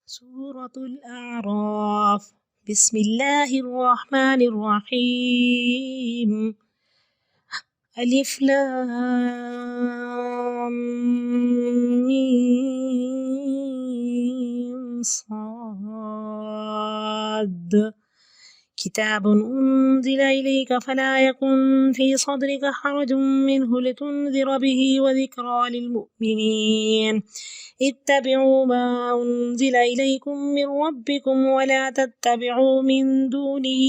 سورة الأعراف. بسم الله الرحمن الرحيم. ألف لام ميم صاد. كتاب أنزل إليك فلا يكن في صدرك حرج منه لتنذر به وذكرى للمؤمنين. اتبعوا ما أنزل إليكم من ربكم ولا تتبعوا من دونه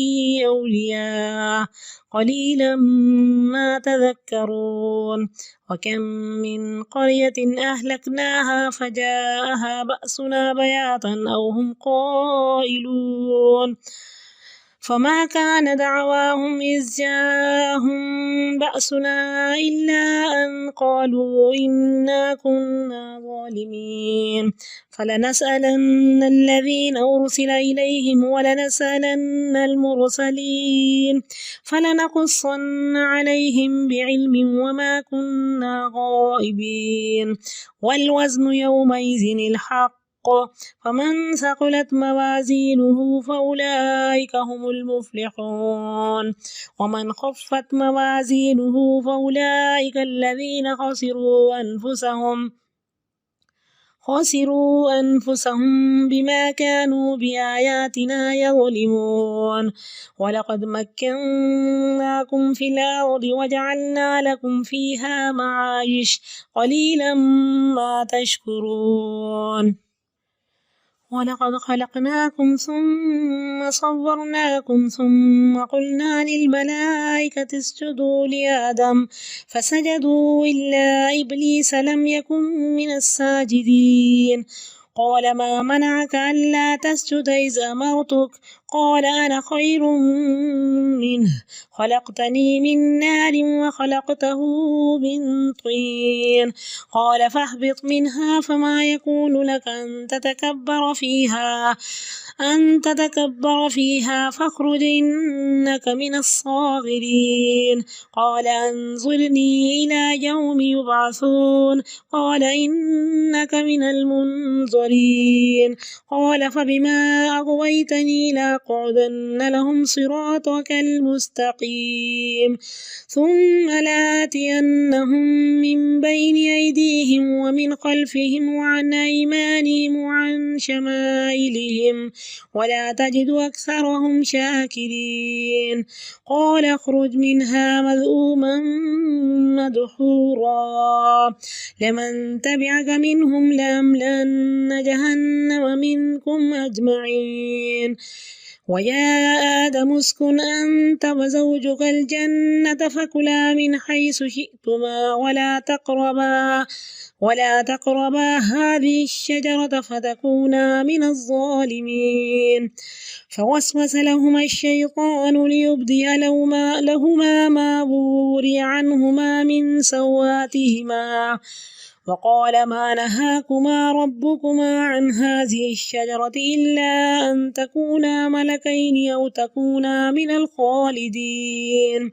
أولياء قليلا ما تذكرون. وكم من قرية أهلكناها فجاءها بأسنا بياتا أو هم قائلون فما كان دعواهم إذ جاءهم بأسنا إلا أن قالوا إنا كنا ظالمين. فلنسألن الذين أرسل إليهم ولنسألن المرسلين فلنقصن عليهم بعلم وما كنا غائبين. والوزن يومئذ الحق فمن ثقلت موازينه فأولئك هم المفلحون ومن خفت موازينه فأولئك الذين خسروا أنفسهم بما كانوا بآياتنا يظلمون. ولقد مكناكم في الأرض وجعلنا لكم فيها معايش قليلا ما تشكرون. ولقد خلقناكم ثم صورناكم ثم قلنا للملائكة اسجدوا لآدم فسجدوا إلا إبليس لم يكن من الساجدين. قال ما منعك ألا تسجد إذ أمرتك؟ قال أنا خير منه خلقتني من نار وخلقته من طين. قال فاهبط منها فما يكون لك أن تتكبر فيها فاخرج إنك من الصاغرين. قال أنظرني إلى يوم يبعثون. قال إنك من المنظرين. قال فبما أغويتني لأقعدن لهم صراطك المستقيم ثم لآتينهم من بين أيديهم ومن خلفهم وعن أيمانهم وعن شمائلهم ولا تجد أكثرهم شاكرين. قال اخرج منها مذءوما مدحورا لمن تبعك منهم لأملأن جهنم منكم أجمعين. ويا آدم اسكن أنت وزوجك الجنة فكلا من حيث شئتما ولا تقربا هذه الشجرة فتكونا من الظالمين. فوسوس لهما الشيطان ليبدي لهما ما وري عنهما من سواتهما وقال ما نهاكما ربكما عن هذه الشجرة إلا أن تكونا ملكين أو تكونا من الخالدين.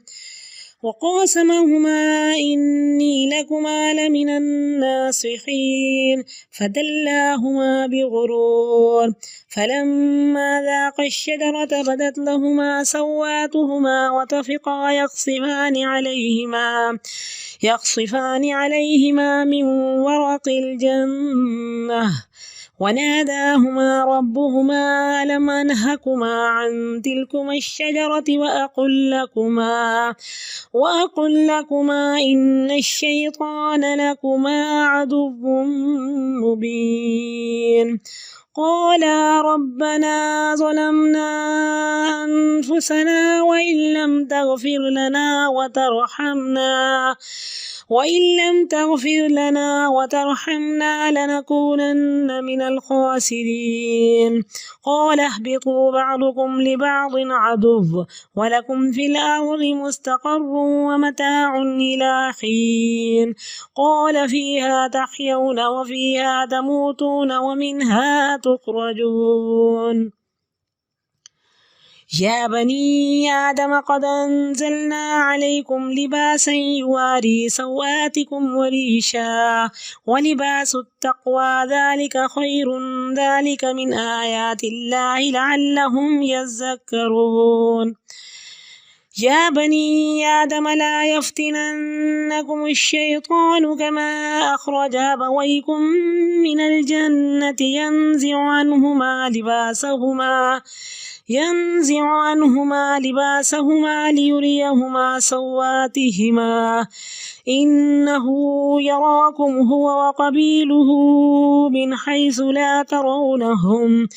وقاسمهما إني لكما لمن الناصحين فدلاهما بغرور. فلما ذاقا الشجرة بدت لهما سواتهما وطفقا يخصفان عليهما من ورق الجنة وناداهما ربهما ألم أنهكما عن تلكما الشجرة وأقل لكما إن الشيطان لكما عدو مبين. قالا ربنا ظلمنا أنفسنا وإن لم تغفر لنا وترحمنا لنكونن من الخاسرين. قال اهبطوا بعضكم لبعض عدو ولكم في الأرض مستقر ومتاع إلى حين. قال فيها تحيون وفيها تموتون ومنها تخرجون. يا بني آدم قد أنزلنا عليكم لباسا يواري سوآتكم وريشا ولباس التقوى ذلك خير ذلك من آيات الله لعلهم يذكرون يا بني آدم لا يفتننكم الشيطان كما أخرج أبويكم من الجنة ينزع عنهما لباسهما ليريهما سواتهما إنه يراكم هو وقبيله من حيث لا ترونهم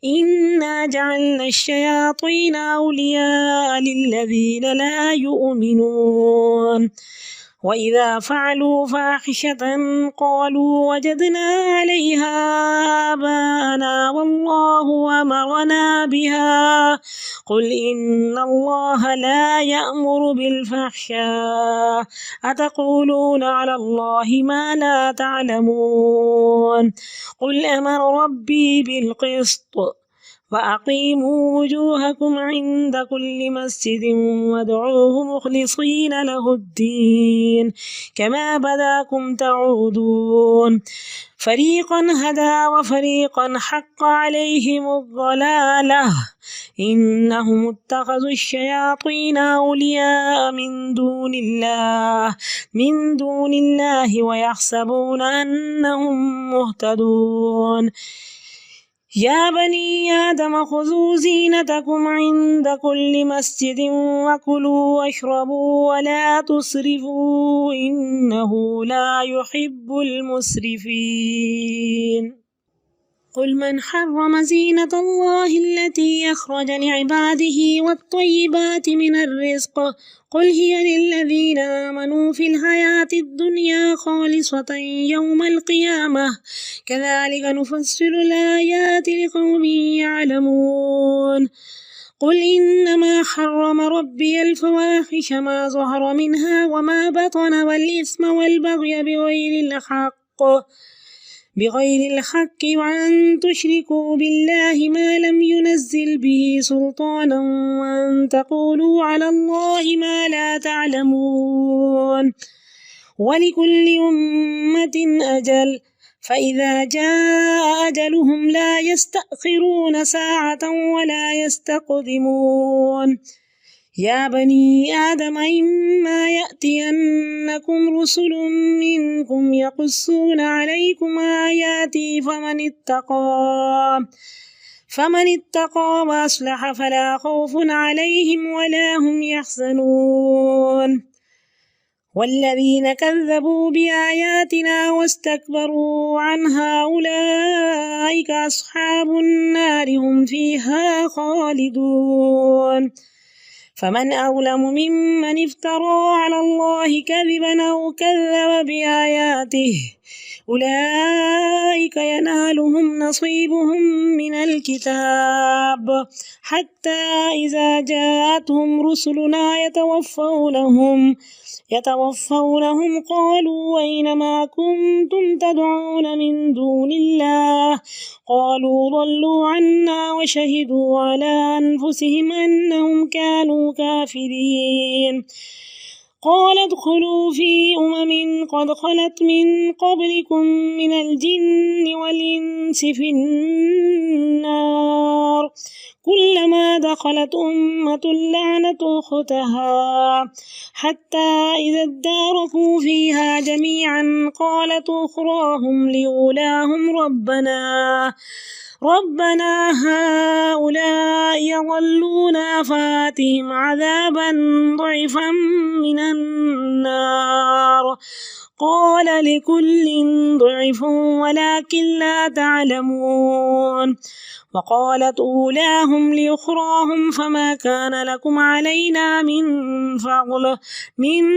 إنا جعلنا الشياطين أولياء للذين لا يؤمنون وإذا فعلوا فاحشة قالوا وجدنا عليها آباءنا والله أمرنا بها قل إن الله لا يأمر بالفحشاء أتقولون على الله ما لا تعلمون قل أمر ربي بالقسط فأقيموا وجوهكم عند كل مسجد وادعوه مخلصين له الدين كما بداكم تعودون فريقا هدى وفريقا حق عليهم الضلالة إنهم اتخذوا الشياطين أولياء من دون الله ويحسبون أنهم مهتدون يا بني آدم خذوا زينتكم عند كل مسجد وكلوا واشربوا ولا تسرفوا إنه لا يحب المسرفين قل من حرم زينة الله التي أخرج لعباده والطيبات من الرزق قل هي للذين آمنوا في الحياة الدنيا خالصة يوم القيامة كذلك نفصل الآيات لقوم يعلمون قل إنما حرم ربي الفواحش ما ظهر منها وما بطن والإثم والبغي بغير الحق وأن تشركوا بالله ما لم ينزل به سلطانا وأن تقولوا على الله ما لا تعلمون ولكل أمة أجل فإذا جاء أجلهم لا يستأخرون ساعة ولا يستقدمون يا بني آدم إما يأتينكم رسل منكم يقصون عليكم آياتي فمن اتقى وأصلح فلا خوف عليهم ولا هم يحزنون والذين كذبوا بآياتنا واستكبروا عنها أولئك أصحاب النار هم فيها خالدون فمن أظلم ممن افترى على الله كذبا أو كذب بآياته أولئك ينالهم نصيبهم من الكتاب حتى إذا جاءتهم رسلنا يتوفونهم قالوا أين ما كنتم تدعون من دون الله قالوا ضلوا عنا وشهدوا على أنفسهم أنهم كانوا كافرين قال ادخلوا في قد خلت من قبلكم من الجن والإنس في النار كلما دخلت أمة لعنت أختها حتى إذا اداركوا فيها جميعا قالت أخراهم لأولاهم ربنا هؤلاء يضلونا فآتهم عذابا ضعفا من النار قال لكل ضعف ولكن لا تعلمون وقالت أولاهم لأخراهم فما كان لكم علينا من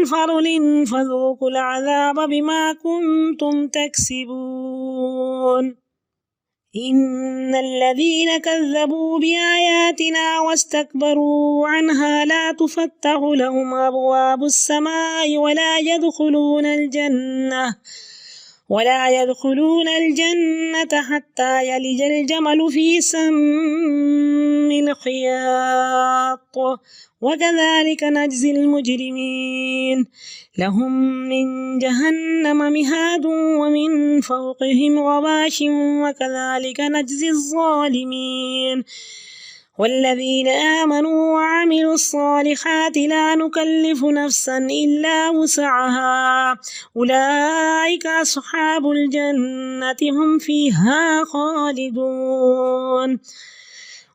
فضل فذوقوا العذاب بما كنتم تكسبون إن الذين كذبوا بآياتنا واستكبروا عنها لا تفتح لهم أبواب السماء ولا يدخلون الجنة حتى يلج الجمل في سم الخياط وكذلك نجزي المجرمين لهم من جهنم مهاد ومن فوقهم غواش وكذلك نجزي الظالمين والذين آمنوا وعملوا الصالحات لا نكلف نفسا إلا وسعها أولئك أصحاب الجنة هم فيها خالدون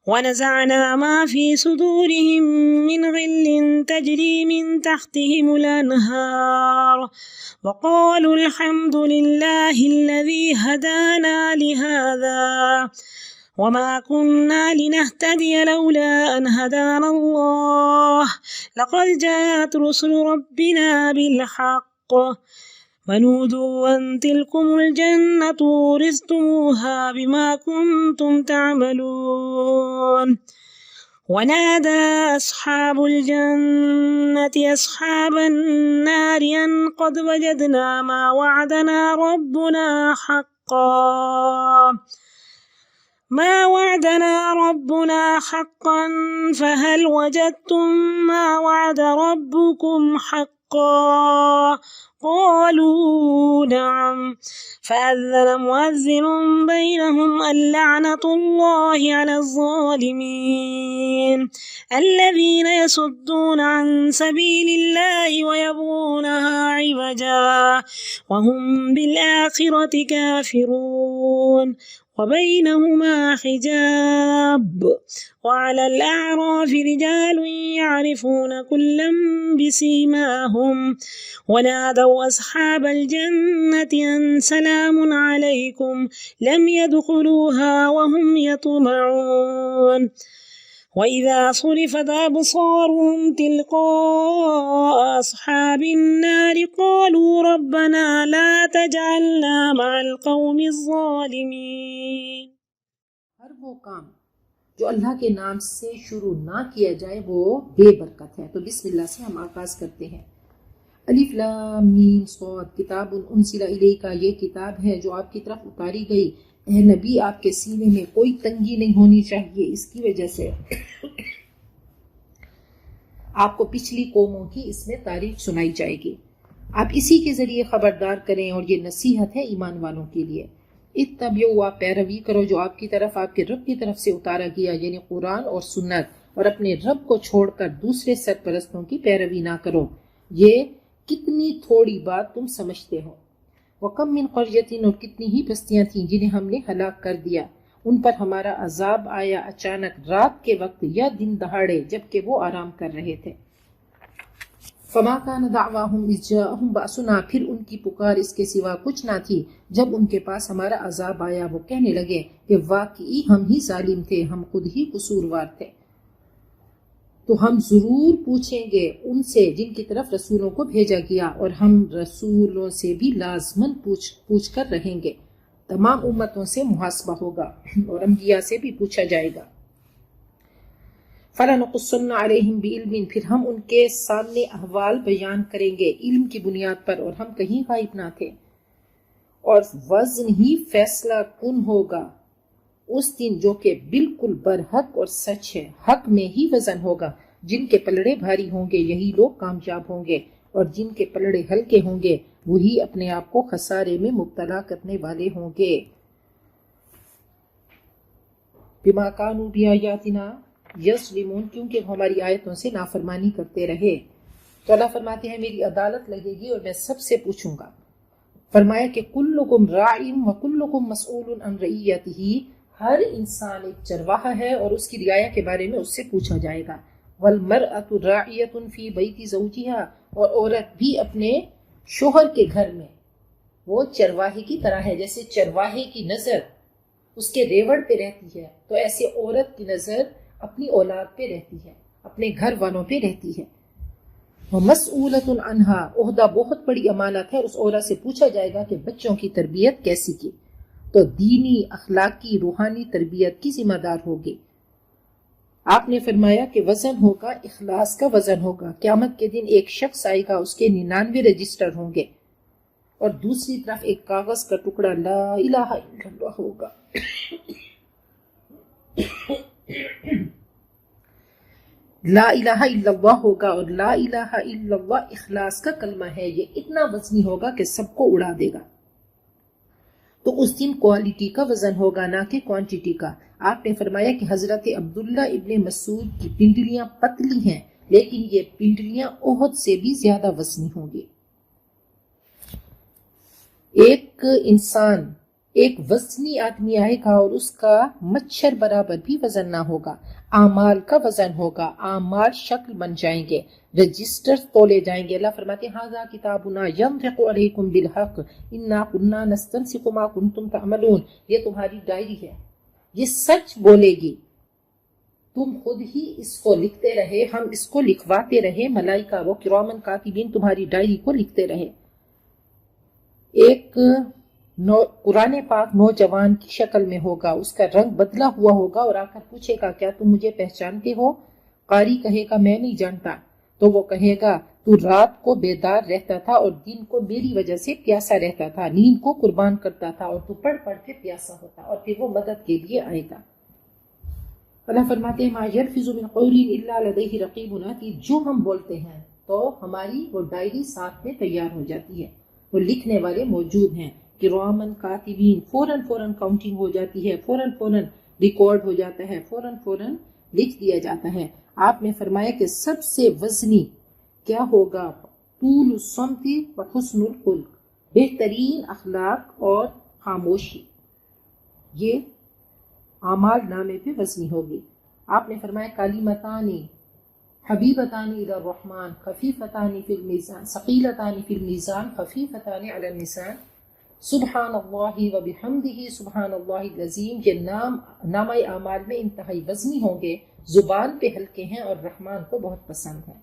ونزعنا ما في صدورهم من غل تجري من تحتهم الأنهار وقالوا الحمد لله الذي هدانا لهذا وما كنا لنهتدي لولا أن هدانا الله لقد جاءت رسل ربنا بالحق ونودوا أن تلكم الجنة أورثتموها بما كنتم تعملون ونادى أصحاب الجنة أصحاب النار أن قد وجدنا ما وعدنا ربنا حقا فهل وجدتم ما وعد ربكم حقا قالوا نعم فأذن مؤذن بينهم اللعنة الله على الظالمين الذين يصدون عن سبيل الله ويبغونها عوجا وهم بالآخرة كافرون وبينهما حجاب وعلى الأعراف رجال يعرفون كلا بسيماهم ونادوا أصحاب الجنة أن سلام عليكم لم يدخلوها وهم يطمعون وإذا صرفت أبصارهم تلقاء أصحاب النار قالوا ربنا لا تجعلنا مع القوم الظالمين. ہر وہ کام جو اللہ کے نام سے شروع نہ کیا جائے وہ بے برکت ہے. تو بسم اللہ سے ہم آغاز کرتے ہیں. الف لام میم صاد کتاب انزل الیک، یہ کتاب ہے جو آپ کی طرف اتاری گئی. اے نبی آپ کے سینے میں کوئی تنگی نہیں ہونی چاہیے، اس کی وجہ سے آپ کو پچھلی قوموں کی اس میں تاریخ سنائی جائے گی. آپ اسی کے ذریعے خبردار کریں اور یہ نصیحت ہے ایمان والوں کے لیے. اتبعوا، آپ پیروی کرو جو آپ کی طرف آپ کے رب کی طرف سے اتارا گیا، یعنی قرآن اور سنت، اور اپنے رب کو چھوڑ کر دوسرے سرپرستوں کی پیروی نہ کرو. یہ کتنی تھوڑی بات تم سمجھتے ہو. وَكَمْ مِنْ قَرْيَةٍ، اور کتنی ہی بستیاں تھیں جنہیں ہم نے ہلاک کر دیا، ان پر ہمارا عذاب آیا اچانک رات کے وقت یا دن دہاڑے جبکہ وہ آرام کر رہے تھے. فَمَا كَانَ دَعْوَاهُمْ إِذْ جَاءَهُمْ بَأْسُنَا، پھر ان کی پکار اس کے سوا کچھ نہ تھی جب ان کے پاس ہمارا عذاب آیا. وہ کہنے لگے کہ واقعی ہم ہی ظالم تھے، ہم خود ہی قصوروار تھے. تو ہم ضرور پوچھیں گے ان سے جن کی طرف رسولوں کو بھیجا گیا، اور ہم رسولوں سے بھی لازماً پوچھ کر رہیں گے. تمام امتوں سے محاسبہ ہوگا اور انبیاء سے بھی پوچھا جائے گا. فَلَنُقُصَّنَّ عَلَيْهِمْ بِعِلْمٍ، پھر ہم ان کے سامنے احوال بیان کریں گے علم کی بنیاد پر، اور ہم کہیں غائب نہ تھے. اور وزن ہی فیصلہ کن ہوگا اس دن جو کہ بالکل برحق اور سچ ہے. حق میں ہی وزن ہوگا. جن کے پلڑے بھاری ہوں گے یہی لوگ کامیاب ہوں گے، اور جن کے پلڑے ہلکے ہوں گے وہی اپنے آپ کو خسارے میں مبتلا کرنے والے ہوں گے. بما كانوا بآياتنا یظلمون، کیونکہ وہ ہماری آیتوں سے نافرمانی کرتے رہے. تو اللہ فرماتے ہیں میری عدالت لگے گی اور میں سب سے پوچھوں گا. فرمایا کہ کلکم راع وکلکم مسئول عن رعیتہ، ہر انسان ایک چرواہا ہے اور اس کی رعایا کے بارے میں اس سے پوچھا جائے گا. والمرأة راعیۃ فی بیت زوجہا، اور عورت بھی اپنے شوہر کے گھر میں وہ چرواہے کی طرح ہے. جیسے چرواہے کی نظر اس کے ریوڑ پہ رہتی ہے، تو ایسے عورت کی نظر اپنی اولاد پہ رہتی ہے، اپنے گھر والوں پہ رہتی ہے. وَمَسْئُولَةٌ عَنْهَا، عہدہ بہت بڑی امانت ہے، اس عورت سے پوچھا جائے گا کہ بچوں کی تربیت کیسی کی. تو دینی، اخلاقی، روحانی تربیت کی ذمہ دار ہوگی. آپ نے فرمایا کہ وزن ہوگا، اخلاص کا وزن ہوگا. قیامت کے دن ایک شخص آئے گا، اس کے 99 رجسٹر ہوں گے، اور دوسری طرف ایک کاغذ کا ٹکڑا لا الہ الا اللہ ہوگا. لا الہ الا اللہ ہوگا، اور لا الہ الا اللہ اخلاص کا کلمہ ہے، یہ اتنا وزنی ہوگا کہ سب کو اڑا دے گا۔ تو اس دن کوالٹی کا وزن ہوگا، نہ کہ کوانٹٹی کا۔ آپ نے فرمایا کہ حضرت عبداللہ ابن مسعود کی پنڈلیاں پتلی ہیں، لیکن یہ پنڈلیاں احد سے بھی زیادہ وزنی ہوں گی۔ ایک انسان، ایک وزنی آدمی آئے گا اور اس کا مچھر برابر بھی وزن نہ ہوگا، اعمال کا وزن ہوگا، اعمال شکل بن جائیں گے، رجسٹر تولے جائیں گے۔ اللہ فرماتے ہیں ھذا کتابنا ینطق علیکم بالحق انا کنا نستنسخ ما کنتم تعملون، یہ تمہاری ڈائری ہے، یہ سچ بولے گی، تم خود ہی اس کو لکھتے رہے، ہم اس کو لکھواتے رہے، ملائکہ وہ کرامن کاتبین تمہاری ڈائری کو لکھتے رہے۔ ایک قرآن پاک نوجوان کی شکل میں ہوگا، اس کا رنگ بدلا ہوا ہوگا اور آ کر پوچھے گا کیا تم مجھے پہچانتے ہو؟ قاری کہے گا میں نہیں جانتا، تو وہ کہے گا تو رات کو بیدار رہتا تھا اور دن کو میری وجہ سے پیاسا رہتا تھا، نیند کو قربان کرتا تھا اور تو پڑھ پڑھ کے پیاسا ہوتا، اور پھر وہ مدد کے لیے آئے گا۔ اللہ فرماتے ہیں ما یلفظ من قول الا لدیہ رقیب عتید، جو ہم بولتے ہیں تو ہماری وہ ڈائری ساتھ میں تیار ہو جاتی ہے، وہ لکھنے والے موجود ہیں، کرامن کاتبین، فوراً کاؤنٹنگ ہو جاتی ہے، فوراً ریکارڈ ہو جاتا ہے، فوراً لکھ دیا جاتا ہے۔ آپ نے فرمایا کہ سب سے وزنی کیا ہوگا؟ طول الصمت و حسن الخلق، بہترین اخلاق اور خاموشی، یہ اعمال نامے پہ وزنی ہوگی۔ آپ نے فرمایا کلمتانی حبیبتان الی الرحمن خفیفتان فی المیزان ثقیلتان فی المیزان خفیفتان علی اللسان سبحان اللہ و بحمدہ سبحان اللہ العظیم، یہ نامہ اعمال میں انتہائی وزنی ہوں گے، زبان پہ ہلکے ہیں اور رحمان کو بہت پسند ہیں۔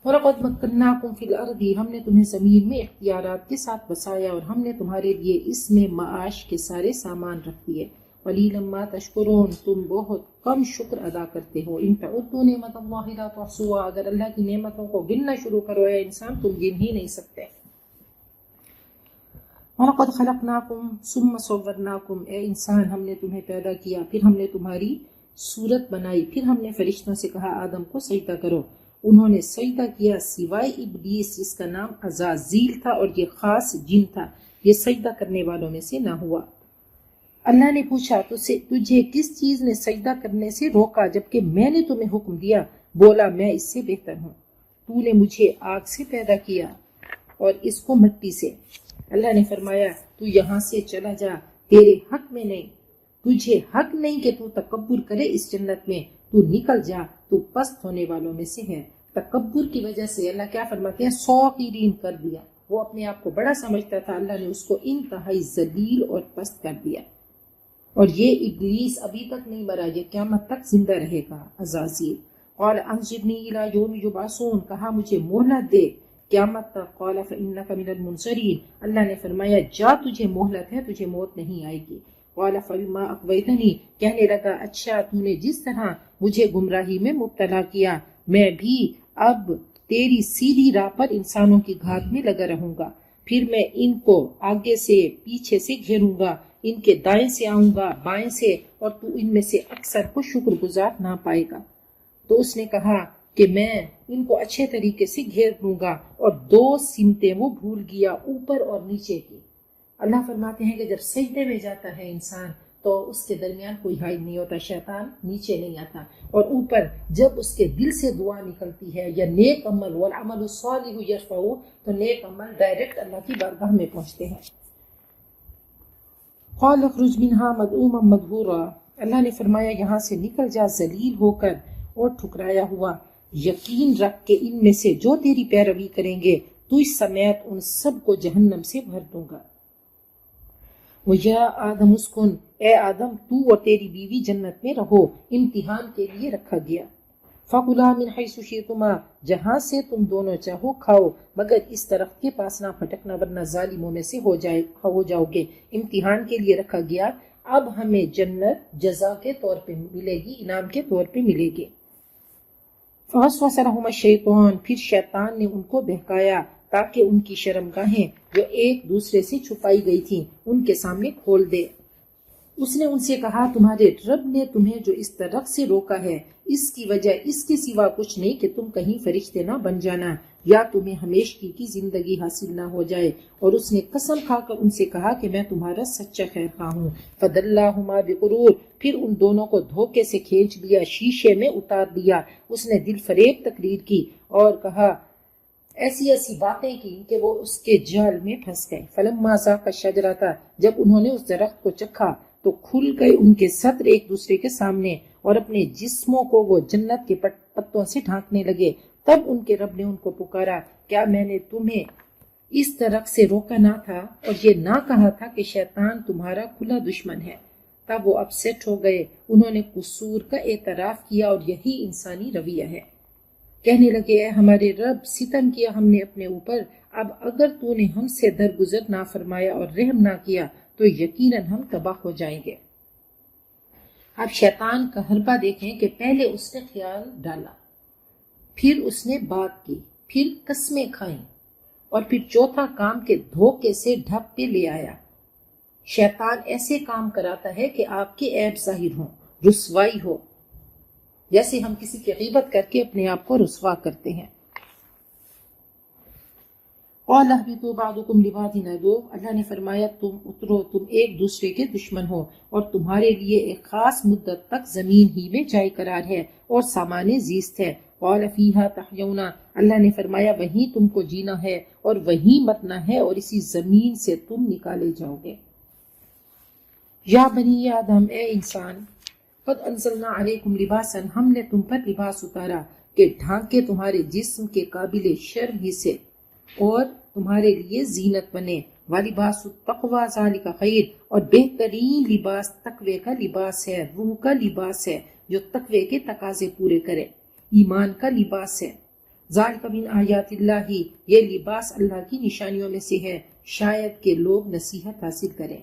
وَلَقَدْ مَكَّنَّاكُمْ فِي الْأَرْضِ، ہم نے تمہیں زمین میں اختیارات کے ساتھ بسایا اور ہم نے تمہارے لیے اس میں معاش کے سارے سامان رکھ دیے۔ قَلِيلًا مَا تَشْكُرُونَ، تم بہت کم شکر ادا کرتے ہو۔ إِن تَعُدُّوا نِعْمَتَ اللَّهِ لَا تُحْصُوهَا، اگر اللہ کی نعمتوں کو گننا شروع کرو اے انسان تم گن ہی نہیں سکتے۔ وَلَقَدْ خَلَقْنَاكُمْ ثُمَّ صَوَّرْنَاكُمْ، اے انسان ہم نے تمہیں پیدا کیا، پھر ہم نے تمہاری صورت بنائی، پھر ہم نے فرشتوں سے کہا آدم کو سجدہ کرو، انہوں نے سجدہ کیا سوائے ابلیس جس کا نام عزازیل تھا اور یہ خاص جن تھا، یہ سجدہ کرنے والوں میں سے نہ ہوا۔ اللہ نے پوچھا تجھے کس چیز نے سجدہ کرنے سے روکا جبکہ میں نے تمہیں حکم دیا؟ بولا میں اس سے بہتر ہوں، تو نے مجھے آگ سے پیدا کیا اور اس کو مٹی سے۔ اللہ نے فرمایا تو یہاں سے چلا جا، تیرے حق میں نہیں، تجھے حق نہیں کہ تو تکبر کرے اس جنت میں، تو نکل جا، تو پست ہونے والوں میں سے ہے۔ تکبر کی وجہ سے اللہ کیا فرماتے ہیں؟ صاغرین کر دیا، وہ اپنے آپ کو بڑا سمجھتا تھا، اللہ نے اس کو انتہائی ذلیل اور پست کر دیا۔ اور یہ ابلیس ابھی تک نہیں مرا، یہ قیامت تک زندہ رہے گا عزازیل۔ قال انظرنی الی یوم یبعثون، کہا مجھے مہلت دے قیامت تک۔ قال فانک من المنظرین، اللہ نے فرمایا جا تجھے مہلت ہے، تجھے موت نہیں آئے گی۔ قال فبما اغویتنی، کہنے لگا اچھا تو نے جس طرح مجھے گمراہی میں مبتلا کیا، میں بھی اب تیری سیدھی راہ پر انسانوں کی گھات میں لگا رہوں گا، پھر میں ان کو آگے سے پیچھے سے گھیروں گا، ان کے دائیں سے آؤں گا بائیں سے، اور تو ان میں سے اکثر کو شکر گزار نہ پائے گا۔ تو اس نے کہا کہ میں ان کو اچھے طریقے سے گھیر لوں گا، اور دو سمتیں وہ بھول گیا، اوپر اور نیچے کی۔ اللہ فرماتے ہیں کہ جب سجدے میں جاتا ہے انسان تو اس کے درمیان کوئی حائل نہیں ہوتا، شیطان نیچے نہیں آتا، اور اوپر جب اس کے دل سے دعا نکلتی ہے یا نیک عمل والعمل الصالح یرفعہ، تو نیک عمل ڈائریکٹ اللہ کی بارگاہ میں پہنچتے ہیں۔ قال اخرج منها مذءوما مدحورا، اللہ نے فرمایا یہاں سے نکل جا ذلیل ہو کر اور ٹھکرایا ہوا، یقین رکھ کہ ان میں سے جو تیری پیروی کریں گے تو اس سمیت ان سب کو جہنم سے بھر دوں گا۔ وَيَا آدم اسکن، اے آدم تو اور تیری بیوی جنت میں رہو، امتحان کے لیے رکھا گیا۔ فَكُلَا مِنْ حَيْثُ شِئْتُمَا، جہاں سے تم دونوں چاہو کھاؤ، مگر اس درخت کے پاس نہ پھٹکنا ورنہ ظالموں میں سے ہو جاؤ گے۔ امتحان کے لیے رکھا گیا، اب ہمیں جنت جزا کے طور پہ ملے گی، انعام کے طور پہ ملے گی۔ فَوَسْوَسَ لَهُمَا الشَّيْطَانُ، پھر شیطان نے ان کو بہکایا تاکہ ان کی شرمگاہیں جو ایک دوسرے سے چھپائی گئی تھیں ان کے سامنے کھول دے۔ اس نے ان سے کہا تمہارے رب نے تمہیں جو اس درخت سے روکا ہے اس کی وجہ اس کے سوا کچھ نہیں کہ تم کہیں فرشتے نہ بن جانا یا تمہیں ہمیشگی کی زندگی حاصل نہ ہو جائے۔ اور اس نے قسم کھا کر ان سے کہا کہ میں تمہارا سچا خیر خواہ ہوں۔ فدلاہما بغرور، پھر ان دونوں کو دھوکے سے کھینچ لیا، شیشے میں اتار دیا۔ اس نے دل فریب تقریر کی اور کہا ایسی ایسی باتیں کی کہ وہ اس کے جال میں پھنس گئے۔ فلما ذاقا الشجرۃ، جب انہوں نے اس درخت کو چکھا تو کھل گئے ان کے صدر ایک دوسرے کے سامنے اور اپنے جسموں کو وہ جنت کے پتوں سے ڈھانکنے لگے۔ تب ان کے رب نے ان کو پکارا، کیا میں نے تمہیں اس درخت سے روکا نہ تھا اور یہ نہ کہا تھا کہ شیطان تمہارا کھلا دشمن ہے؟ تب وہ اپسیٹ ہو گئے، انہوں نے قصور کا اعتراف کیا اور یہی انسانی رویہ ہے۔ کہنے لگے اے ہمارے رب، ستم کیا ہم نے اپنے اوپر، اب اگر تو نے ہم سے درگزر نہ فرمایا اور رحم نہ کیا تو یقیناً ہم تباہ ہو جائیں گے۔ اب شیطان کا حربہ دیکھیں کہ پہلے اس نے خیال ڈالا، پھر اس نے بات کی، پھر قسمیں کھائیں اور پھر چوتھا کام کے دھوکے سے ڈھپ پہ لے آیا۔ شیطان ایسے کام کراتا ہے کہ آپ کے عیب ظاہر ہوں، رسوائی ہو، جیسے ہم کسی کی غیبت کر کے اپنے آپ کو رسوا کرتے ہیں۔ قال اهبطوا بعضكم لبعض عدو، اللہ نے فرمایا تم اترو، تم ایک دوسرے کے دشمن ہو اور تمہارے لیے ایک خاص مدت تک زمین ہی میں جائے قرار ہے اور سامان زیست ہے۔ قال فیہا تحیون، اللہ نے فرمایا وہیں تم کو جینا ہے اور وہیں مرنا ہے اور اسی زمین سے تم نکالے جاؤ گے۔ یا بنی آدم، اے انسان، قد انزلنا علیکم لباسا، ہم نے تم پر لباس اتارا کہ ڈھانکے تمہارے جسم کے قابل شرم حصے اور تمہارے لیے زینت بنے۔ وَلِبَاسُ التَّقْوَىٰ ذَلِكَ خَيْرٌ، اور بہترین لباس تقوی کا لباس ہے، روح کا لباس ہے جو تقوی کے تقاضے پورے کرے، ایمان کا لباس ہے۔ ذَلِكَ مِنْ آیَاتِ اللَّهِ، یہ لباس اللہ کی نشانیوں میں سے ہے، شاید کہ لوگ نصیحت حاصل کریں۔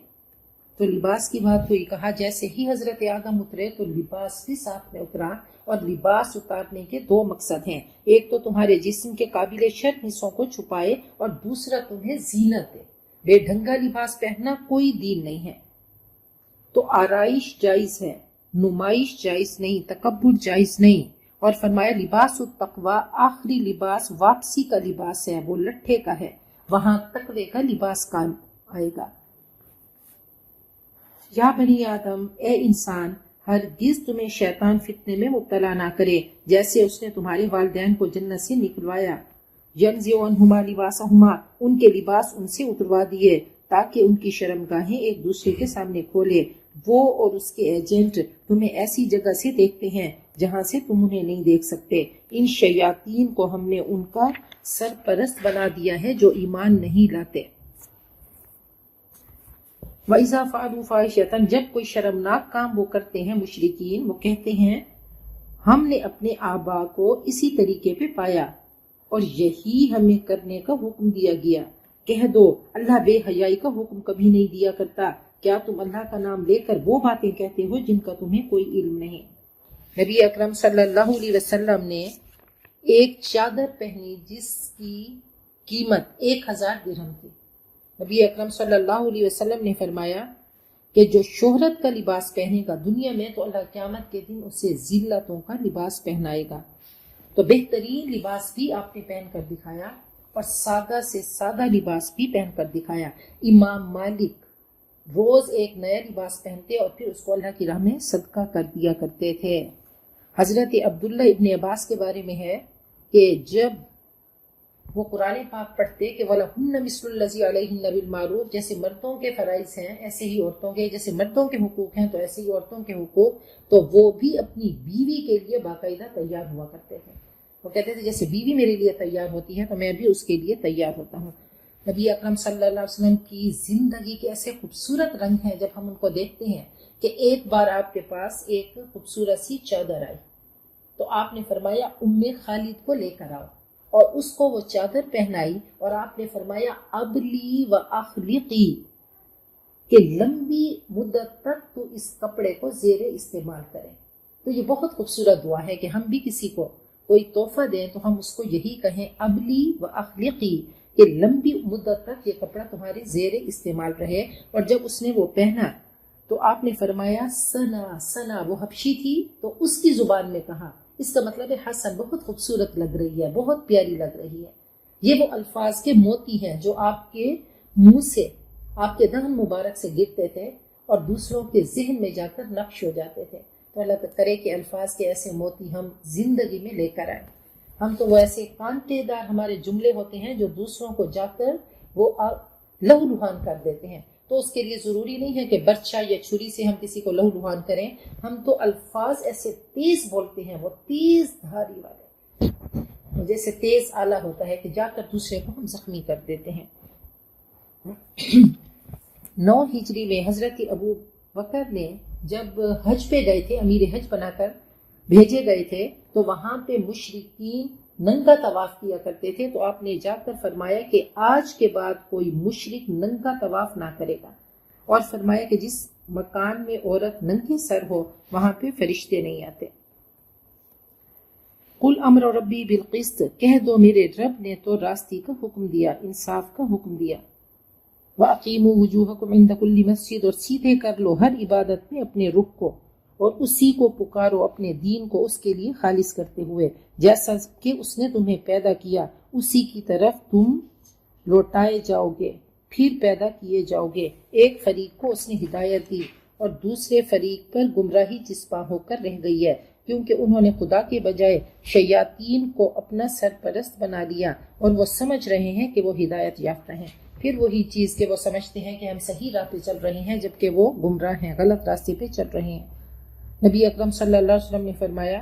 تو لباس کی بات ہوئی، کہا جیسے ہی حضرت آدم اترے تو لباس بھی ساتھ میں اترا، اور لباس اتارنے کے دو مقصد ہیں، ایک تو تمہارے جسم کے قابل شرم حصوں کو چھپائے اور دوسرا تمہیں زینت دے۔ بے ڈھنگا لباس پہننا کوئی دین نہیں ہے۔ تو آرائش جائز ہے، نمائش جائز نہیں، تکبر جائز نہیں۔ اور فرمایا لباس التقوی، آخری لباس واپسی کا لباس ہے، وہ لٹھے کا ہے، وہاں تقوی کا لباس کام آئے گا۔ یا بنی آدم، اے انسان، ہرگز تمہیں شیطان فتنے میں مبتلا نہ کرے جیسے اس نے تمہارے والدین کو جنت سے نکلوایا۔ يَنزِعُ عَنْهُمَا لِبَاسَهُمَا، ان کے لباس ان سے اتروا دیے تاکہ ان کی شرمگاہیں ایک دوسرے کے سامنے کھولے۔ وہ اور اس کے ایجنٹ تمہیں ایسی جگہ سے دیکھتے ہیں جہاں سے تم انہیں نہیں دیکھ سکتے۔ ان شیاطین کو ہم نے ان کا سرپرست بنا دیا ہے جو ایمان نہیں لاتے۔ وَإِذَا فَعَلُوا فَاحِشَةً، جب کوئی شرمناک کام وہ کرتے ہیں مشرکین، وہ کہتے ہیں ہم نے اپنے آبا کو اسی طریقے پہ پایا اور یہی ہمیں کرنے کا حکم دیا گیا۔ کہہ دو اللہ بے حیائی کا حکم کبھی نہیں دیا کرتا، کیا تم اللہ کا نام لے کر وہ باتیں کہتے ہو جن کا تمہیں کوئی علم نہیں۔ نبی اکرم صلی اللہ علیہ وسلم نے ایک چادر پہنی جس کی قیمت 1000 درہم تھی۔ نبی اکرم صلی اللہ علیہ وسلم نے فرمایا کہ جو شہرت کا لباس پہنے گا دنیا میں تو اللہ قیامت کے دن اسے ذلتوں کا لباس پہنائے گا۔ تو بہترین لباس بھی آپ نے پہن کر دکھایا اور سادہ سے سادہ لباس بھی پہن کر دکھایا۔ امام مالک روز ایک نیا لباس پہنتے اور پھر اس کو اللہ کی راہ میں صدقہ کر دیا کرتے تھے۔ حضرت عبداللہ ابن عباس کے بارے میں ہے کہ جب وہ قرآن پاک پڑھتے کہ وَلَهُنَّ مِثْلُ الَّذِي عَلَيْهِنَّ بِالْمَعْرُوفِ، جیسے مردوں کے فرائض ہیں ایسے ہی عورتوں کے، جیسے مردوں کے حقوق ہیں تو ایسے ہی عورتوں کے حقوق، تو وہ بھی اپنی بیوی کے لیے باقاعدہ تیار ہوا کرتے تھے۔ وہ کہتے تھے جیسے بیوی میرے لیے تیار ہوتی ہے تو میں بھی اس کے لیے تیار ہوتا ہوں۔ نبی اکرم صلی اللہ علیہ وسلم کی زندگی کے ایسے خوبصورت رنگ ہیں، جب ہم ان کو دیکھتے ہیں کہ ایک بار آپ کے پاس ایک خوبصورت سی چادر آئی تو آپ نے فرمایا ام خالد کو لے کر آؤ، اور اس کو وہ چادر پہنائی اور آپ نے فرمایا ابلی و اخلقی، کہ لمبی مدت تک تو اس کپڑے کو زیر استعمال کریں۔ تو یہ بہت خوبصورت دعا ہے کہ ہم بھی کسی کو کوئی تحفہ دیں تو ہم اس کو یہی کہیں ابلی و اخلقی، کہ لمبی مدت تک یہ کپڑا تمہارے زیر استعمال رہے۔ اور جب اس نے وہ پہنا تو آپ نے فرمایا سنا سنا، وہ حبشی تھی تو اس کی زبان میں کہا، اس کا مطلب ہے حسن، بہت خوبصورت لگ رہی ہے، بہت پیاری لگ رہی ہے۔ یہ وہ الفاظ کے موتی ہیں جو آپ کے منہ سے، آپ کے دہن مبارک سے گرتے تھے اور دوسروں کے ذہن میں جا کر نقش ہو جاتے تھے۔ تو اللہ کرے کہ الفاظ کے ایسے موتی ہم زندگی میں لے کر آئیں۔ ہم تو وہ ایسے کانٹے دار ہمارے جملے ہوتے ہیں جو دوسروں کو جا کر وہ لہو لہان کر دیتے ہیں۔ تو اس کے لیے ضروری نہیں ہے کہ برچہ یا چھری سے ہم کسی کو لہو لہان کریں، ہم تو الفاظ ایسے تیز بولتے ہیں، وہ تیز دھاری والے، جیسے تیز آلہ ہوتا ہے کہ جا کر دوسرے کو ہم زخمی کر دیتے ہیں۔ 9 ہجری میں حضرت ابو بکر نے جب حج پہ گئے تھے، امیر حج بنا کر بھیجے گئے تھے، تو وہاں پہ مشرکین ننگا طواف کیا کرتے تھے، تو آپ نے جا کر فرمایا کہ آج کے بعد کوئی مشرک ننگا طواف نہ کرے گا، اور فرمایا کہ جس مکان میں عورت ننگے سر ہو وہاں پہ فرشتے نہیں آتے۔ قل امر ربی بالقسط، کہہ دو میرے رب نے تو راستی کا حکم دیا، انصاف کا حکم دیا۔ وَأَقِيمُوا وُجُوهَكُمْ عِنْدَ كُلِّ مسجد، اور سیدھے کر لو ہر عبادت میں اپنے رخ کو، اور اسی کو پکارو، اپنے دین کو اس کے لیے خالص کرتے ہوئے، جیسا کہ اس نے تمہیں پیدا کیا اسی کی طرف تم لوٹائے جاؤ گے، پھر پیدا کیے جاؤ گے۔ ایک فریق کو اس نے ہدایت دی اور دوسرے فریق پر گمراہی چسپاں ہو کر رہ گئی ہے، کیونکہ انہوں نے خدا کے بجائے شیاطین کو اپنا سرپرست بنا لیا، اور وہ سمجھ رہے ہیں کہ وہ ہدایت یافتہ ہیں۔ پھر وہی چیز کہ وہ سمجھتے ہیں کہ ہم صحیح راہ پہ چل رہے ہیں، جبکہ وہ گمراہ ہیں، غلط راستے پہ چل رہے ہیں۔ نبی اکرم صلی اللہ علیہ وسلم نے فرمایا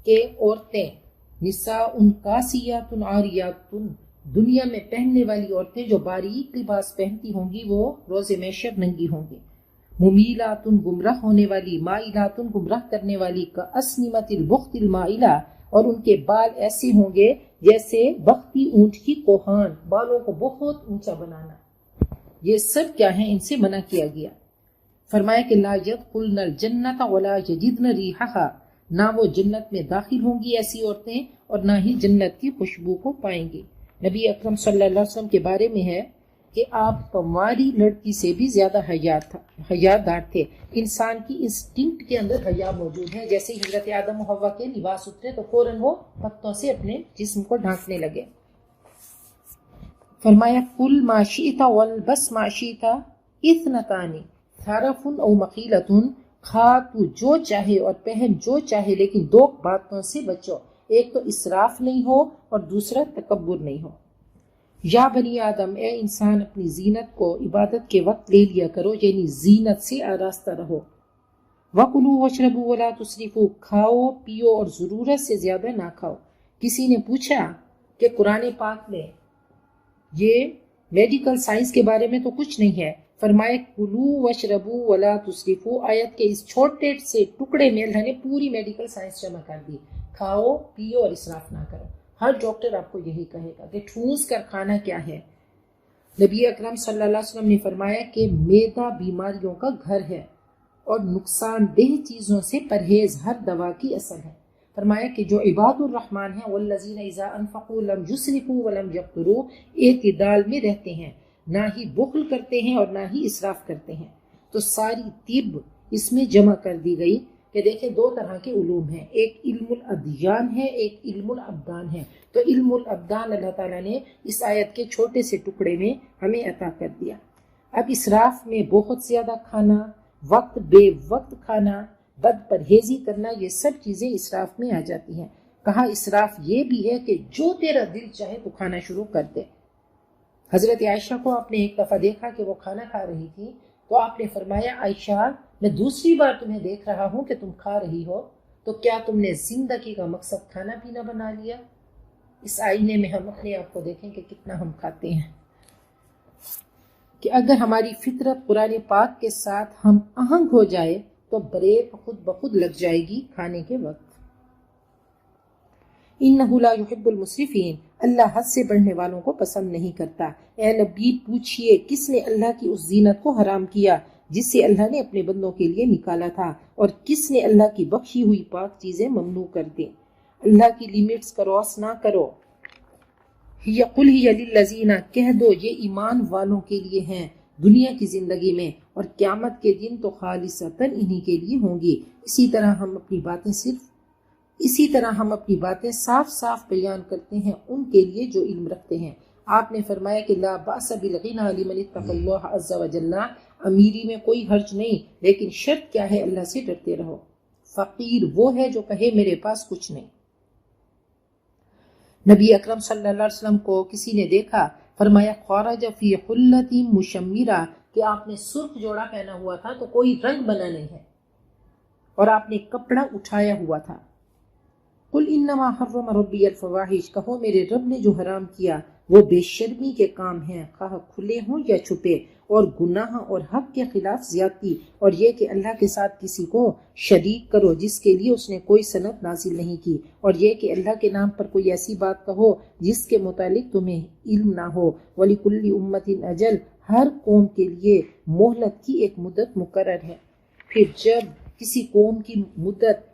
کہ عورتیں، نساء کاسیات عاریات، دنیا میں پہننے والی عورتیں جو باریک لباس پہنتی ہوں گی وہ روز محشر ننگی ہوں گی۔ ممیلات، گمراہ ہونے والی، مائلات، گمراہ کرنے والی، کاسنمۃ البخت المائلہ، اور ان کے بال ایسے ہوں گے جیسے بختی اونٹ کی کوہان، بالوں کو بہت اونچا بنانا۔ یہ سب کیا ہیں؟ ان سے منع کیا گیا۔ فرمایا کہ لا يدخلن الجنۃ ولا یجدن ریحھا، نہ وہ جنت میں داخل ہوں گی ایسی عورتیں، اور نہ ہی جنت کی خوشبو کو پائیں گی۔ نبی اکرم صلی اللہ علیہ وسلم کے بارے میں ہے کہ آپ ہماری لڑکی سے بھی زیادہ حیادار تھے۔ انسان کی انسٹنکٹ کے اندر حیا موجود ہے، جیسے حضرت آدم و حوا کے لباس اترے تو فوراً وہ پتوں سے اپنے جسم کو ڈھانکنے لگے۔ فرمایا کل ما شئت والبس ما شئت اثنتان ثرف او مقیلۃ، کھا تو جو چاہے اور پہن جو چاہے، لیکن 2 باتوں سے بچو، ایک تو اسراف نہیں ہو اور دوسرا تکبر نہیں ہو۔ یا بنی آدم، اے انسان، اپنی زینت کو عبادت کے وقت لے لیا کرو، یعنی زینت سے آراستہ رہو۔ وَكُلُوا وَاشْرَبُوا وَلَا تُسْرِفُوا، کھاؤ پیو اور ضرورت سے زیادہ نہ کھاؤ۔ کسی نے پوچھا کہ قرآن پاک میں یہ میڈیکل سائنس کے بارے میں تو کچھ نہیں ہے، فرمائے کلو وشربو ولا تسرفو، آیت کے اس چھوٹے سے ٹکڑے میں اللہ نے پوری میڈیکل سائنس جمع کر دی، کھاؤ پیو اور اسراف نہ کرو۔ ہر ڈاکٹر آپ کو یہی کہے گا کہ ٹھوس کر کھانا کیا ہے۔ نبی اکرم صلی اللہ علیہ وسلم نے فرمایا کہ معدہ بیماریوں کا گھر ہے اور نقصان دہ چیزوں سے پرہیز ہر دوا کی اصل ہے۔ فرمایا کہ جو عباد الرحمن ہیں والذین اذا انفقوا لم یسرفوا ولم یقتروا، اعتدال میں رہتے ہیں، نہ ہی بخل کرتے ہیں اور نہ ہی اسراف کرتے ہیں۔ تو ساری طب اس میں جمع کر دی گئی کہ دیکھیں 2 طرح کے علوم ہیں، ایک علم الادیان ہے، ایک علم الابدان ہے۔ تو علم الابدان اللہ تعالیٰ نے اس آیت کے چھوٹے سے ٹکڑے میں ہمیں عطا کر دیا۔ اب اسراف میں بہت زیادہ کھانا، وقت بے وقت کھانا، بد پرہیزی کرنا، یہ سب چیزیں اسراف میں آ جاتی ہیں۔ کہا اسراف یہ بھی ہے کہ جو تیرا دل چاہے تو کھانا شروع کر دے۔ حضرت عائشہ کو آپ نے ایک دفعہ دیکھا کہ وہ کھانا کھا رہی تھی، تو آپ نے فرمایا عائشہ میں دوسری بار تمہیں دیکھ رہا ہوں کہ تم کھا رہی ہو، تو کیا تم نے زندگی کا مقصد کھانا پینا بنا لیا؟ اس آئینے میں ہم اپنے آپ کو دیکھیں کہ کتنا ہم کھاتے ہیں، کہ اگر ہماری فطرت قرآن پاک کے ساتھ ہم آہنگ ہو جائے تو بریک خود بخود لگ جائے گی کھانے کے وقت۔ انہ لا یحب المسرفین، اللہ حد سے بڑھنے والوں کو پسند نہیں کرتا۔ اے نبی پوچھئے کس نے اللہ کی اس زینت کو حرام کیا جس سے اللہ نے اپنے بندوں کے لیے نکالا تھا، اور کس نے اللہ کی بخشی ہوئی پاک چیزیں ممنوع کر دیں؟ اللہ کی لیمٹس کراس نہ کرو۔ قل ہی للذین، کہہ دو یہ ایمان والوں کے لیے ہیں، دنیا کی زندگی میں، اور قیامت کے دن تو خالصتاً انہی کے لیے ہوں گی۔ اسی طرح ہم اپنی باتیں صاف صاف بیان کرتے ہیں ان کے لیے جو علم رکھتے ہیں۔ آپ نے فرمایا کہ لا باس بالغنى لمن اتقى اللہ عز وجل، امیری میں کوئی حرج نہیں، لیکن شرط کیا ہے؟ اللہ سے ڈرتے رہو۔ فقیر وہ ہے جو کہے میرے پاس کچھ نہیں۔ نبی اکرم صلی اللہ علیہ وسلم کو کسی نے دیکھا، فرمایا خرج فی حلۃ مشمرہ، کہ آپ نے سرخ جوڑا پہنا ہوا تھا تو کوئی رنگ بنا نہیں ہے، اور آپ نے کپڑا اٹھایا ہوا تھا۔ قل انما حرم ربی الفواحش، کہو میرے رب نے جو حرام کیا وہ بے شرمی کے کام ہیں، خواہ کھلے ہوں یا چھپے، اور گناہ اور حق کے خلاف زیادتی، اور یہ کہ اللہ کے ساتھ کسی کو شریک کرو جس کے لیے اس نے کوئی سند نازل نہیں کی، اور یہ کہ اللہ کے نام پر کوئی ایسی بات کہو جس کے متعلق تمہیں علم نہ ہو۔ وَلِكُلِّ أُمَّةٍ أَجَلٌ، ہر قوم کے لیے مہلت کی ایک مدت مقرر ہے۔ پھر جب کسی قوم کی مدت